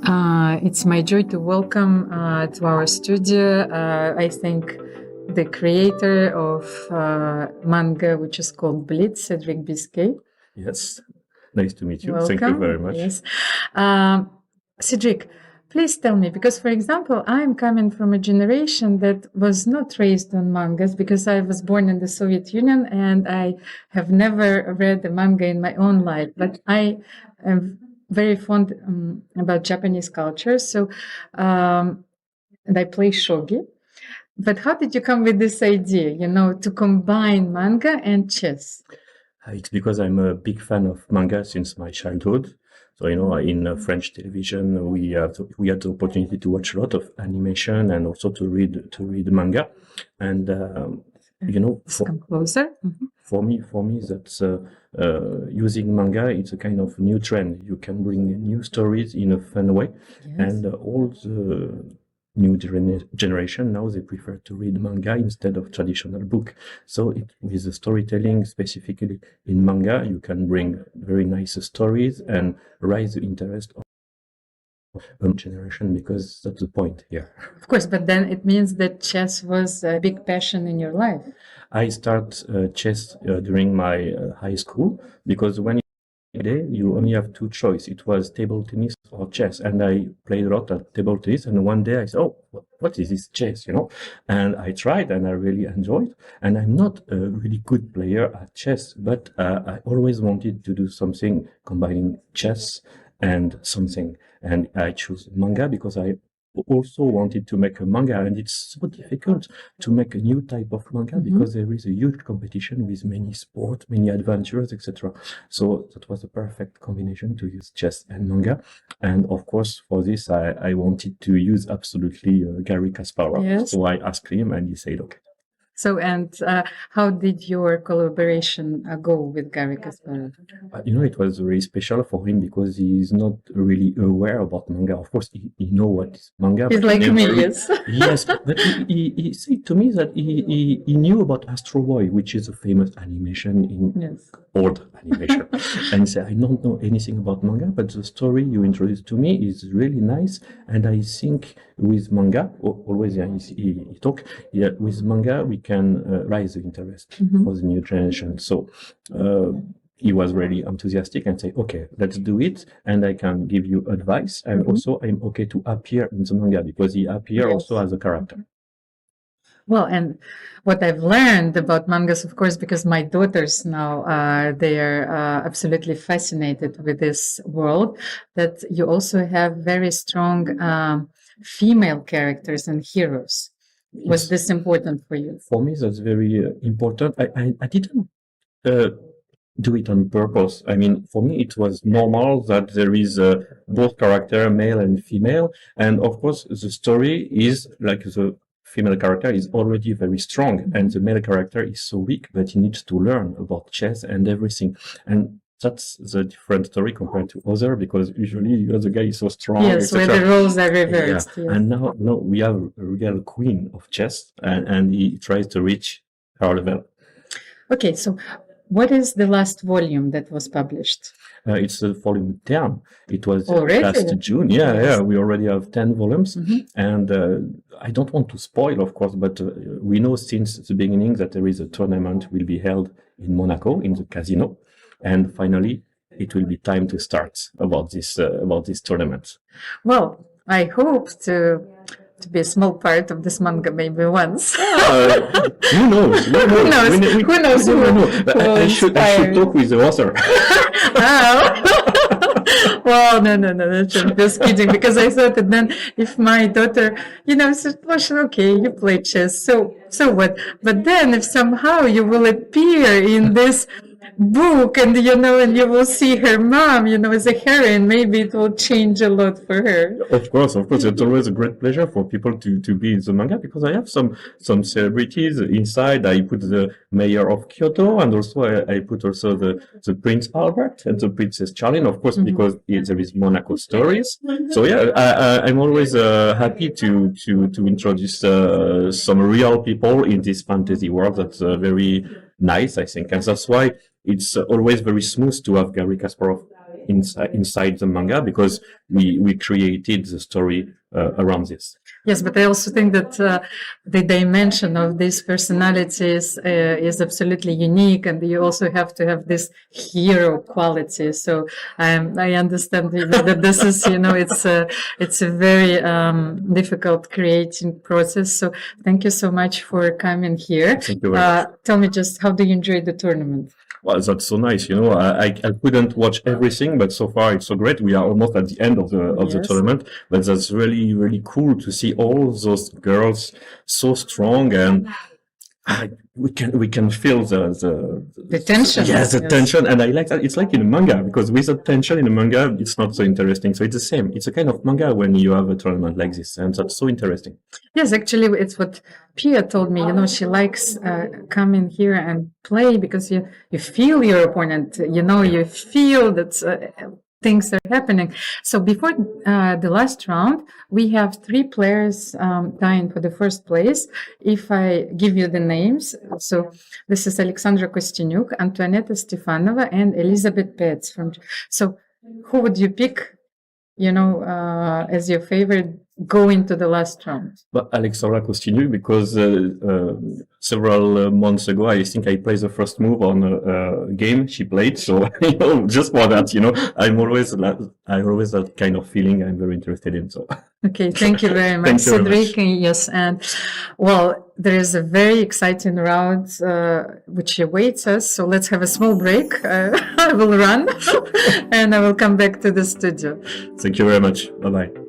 It's my joy to welcome to our studio, I think, the creator of manga, which is called Blitz, Cédric Biscay. Yes, nice to meet you. Welcome. Thank you very much. Yes. Cédric, please tell me, because, for example, I'm coming from a generation that was not raised on mangas because I was born in the Soviet Union and I have never read a manga in my own life, but I am very fond about Japanese culture. So, and I play shogi. But how did you come with this idea, to combine manga and chess? It's because I'm a big fan of manga since my childhood. So, in French television, we had the opportunity to watch a lot of animation and also to read manga. And, Come closer. For me, that's using manga. It's a kind of new trend. You can bring new stories in a fun way, Yes. and all the new generation now they prefer to read manga instead of traditional book. So with the storytelling specifically in manga, you can bring very nice stories and raise the interest of a generation, because that's the point here. Of course, but then it means that chess was a big passion in your life. I start chess during my high school, because when you only have two choices. It was table tennis or chess, and I played a lot at table tennis. And one day I said, "Oh, what is this chess?" And I tried, and I really enjoyed. And I'm not a really good player at chess, but I always wanted to do something combining chess and something. And I chose manga because I also wanted to make a manga, and it's so difficult to make a new type of manga because there is a huge competition with many sports, many adventures, etc. So that was a perfect combination to use chess and manga. And of course, for this, I wanted to use absolutely Garry Kasparov. Yes. So I asked him, and he said, "Okay." So, and how did your collaboration go with Garry Kasparov? It was very special for him because he is not really aware about manga. Of course, he know what is manga. He's but like never me, really- yes. Yes, but he said to me that he knew about Astro Boy, which is a famous animation in Yes. old animation. And he said, "I don't know anything about manga, but the story you introduced to me is really nice. And I think with manga, always he talk, with manga, we can raise the interest for the new generation." So he was really enthusiastic and say, "Okay, let's do it. And I can give you advice. And also I'm okay to appear in the manga," because he appear Yes. also as a character. Well, and what I've learned about mangas, of course, because my daughters now, they are absolutely fascinated with this world, that you also have very strong female characters and heroes. Was Yes. this important for you? For me, that's very important. I didn't do it on purpose. I mean, for me, it was normal that there is both character, male and female. And of course, the story is like the female character is already very strong and the male character is so weak that he needs to learn about chess and everything. And that's the different story compared to other, because usually the other guy is so strong. Yes, where etc. the roles are reversed. Yeah. Yes. And now we have a real queen of chess, and he tries to reach her level. Okay, so what is the last volume that was published? It's volume 10. It was Already? last June. Yeah. We already have 10 volumes. And I don't want to spoil, of course, but we know since the beginning that there is a tournament will be held in Monaco in the casino. And finally, it will be time to start about this tournament. Well, I hope to be a small part of this manga maybe once. Who knows? Who knows? Who knows We who- never know. who will I should inspire talk with the author. Oh. Well, no, just kidding. Because I thought that then if my daughter, said, "Well, okay, you play chess, so what?" But then if somehow you will appear in this book and and you will see her mom, as a heroine, maybe it will change a lot for her. Of course, it's always a great pleasure for people to be in the manga, because I have some celebrities inside. I put the mayor of Kyoto, and also I put also the Prince Albert and the Princess Charlene, of course, because there is Monaco stories. So yeah, I'm always happy to introduce some real people in this fantasy world. That's very nice, I think, and that's why it's always very smooth to have Garry Kasparov inside the manga, because we created the story around this. Yes, but I also think that the dimension of these personalities is absolutely unique, and you also have to have this hero quality. So I understand that this is, it's a very difficult creating process. So thank you so much for coming here. Thank you very much. Tell me just, how do you enjoy the tournament? Well, that's so nice. I couldn't watch everything, but so far it's so great. We are almost at the end of the tournament, but that's really, really cool to see all those girls so strong, and we can feel the tension. Yes, the tension, and I like that. It's like in a manga, because without tension in a manga, it's not so interesting. So it's the same. It's a kind of manga when you have a tournament like this, and that's so interesting. Yes, actually, it's what Pia told me. She likes coming here and play, because you feel your opponent. You feel that things are happening. So before the last round, we have 3 players dying for the first place. If I give you the names, so this is Alexandra Kostyniuk, Antoinetta Stefanova, and Elizabeth Petz. So who would you pick, as your favorite going to the last round? But Alexandra Kostyniuk, because several months ago, I think I played the first move on a game she played. So just for that, I always that kind of feeling I'm very interested in. So okay, thank you very much, Cédric. Yes, and well, there is a very exciting round which awaits us. So let's have a small break. I will run, and I will come back to the studio. Thank you very much. Bye bye.